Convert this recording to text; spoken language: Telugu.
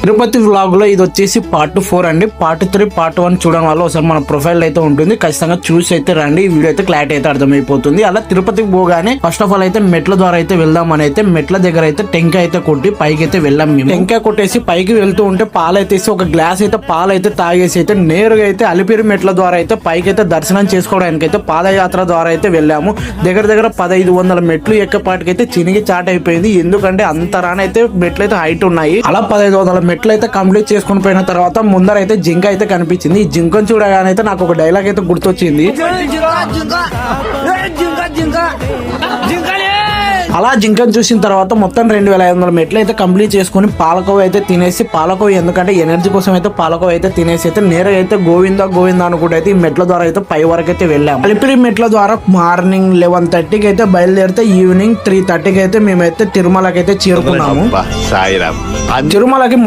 తిరుపతి వ్లాగ్ లో ఇది వచ్చేసి పార్ట్ 4 అండి. పార్ట్ 3 పార్ట్ 1 చూడడం వల్ల ఒకసారి మన ప్రొఫైల్ అయితే ఉంటుంది, ఖచ్చితంగా చూసి అయితే రండి. ఈ వీడియో అయితే క్లారిటీ అయితే అర్థమైపోతుంది. అలా తిరుపతికి పోగానే ఫస్ట్ ఆఫ్ ఆల్ అయితే మెట్ల ద్వారా అయితే వెళ్దాం అని అయితే మెట్ల దగ్గర అయితే టెంకాయ అయితే కొట్టి పైకి అయితే వెళ్ళాం. మేము టెంకాయ కొట్టేసి పైకి వెళ్తూ ఉంటే పాలు అయితే ఒక గ్లాస్ అయితే పాలు అయితే తాగేసి అయితే నేరుగా అయితే అలిపిరి మెట్ల ద్వారా అయితే పైకి అయితే దర్శనం చేసుకోవడానికి అయితే పాదయాత్ర ద్వారా అయితే వెళ్ళాము. దగ్గర 1500 మెట్లు ఎక్కపాటికైతే చినిగి చాట్ అయిపోయింది. ఎందుకంటే అంత రానైతే మెట్లు అయితే హైట్ ఉన్నాయి. అలా 1500 మెట్లు అయితే కంప్లీట్ చేసుకుని పోయిన తర్వాత ముందర అయితే జింక అయితే కనిపించింది. ఈ జింకను చూడగానే అయితే నాకు ఒక డైలాగ్ అయితే గుర్తొచ్చింది. అలా జింకను చూసిన తర్వాత మొత్తం 2500 మెట్లు అయితే కంప్లీట్ చేసుకుని పాలకోవ అయితే తినేసి, పాలకోవ ఎందుకంటే ఎనర్జీ కోసం అయితే పాలకోవ అయితే తినేసి అయితే నేరుగా అయితే గోవింద అనుకుంటే అయితే ఈ మెట్ల ద్వారా అయితే పై వరకు అయితే వెళ్ళాము. అలిపిరి మెట్ల ద్వారా మార్నింగ్ 11:30కి అయితే బయలుదేరితే ఈవినింగ్ 3:30కి అయితే మేమైతే తిరుమలకి అయితే చేరుకున్నాము. తిరుమలకి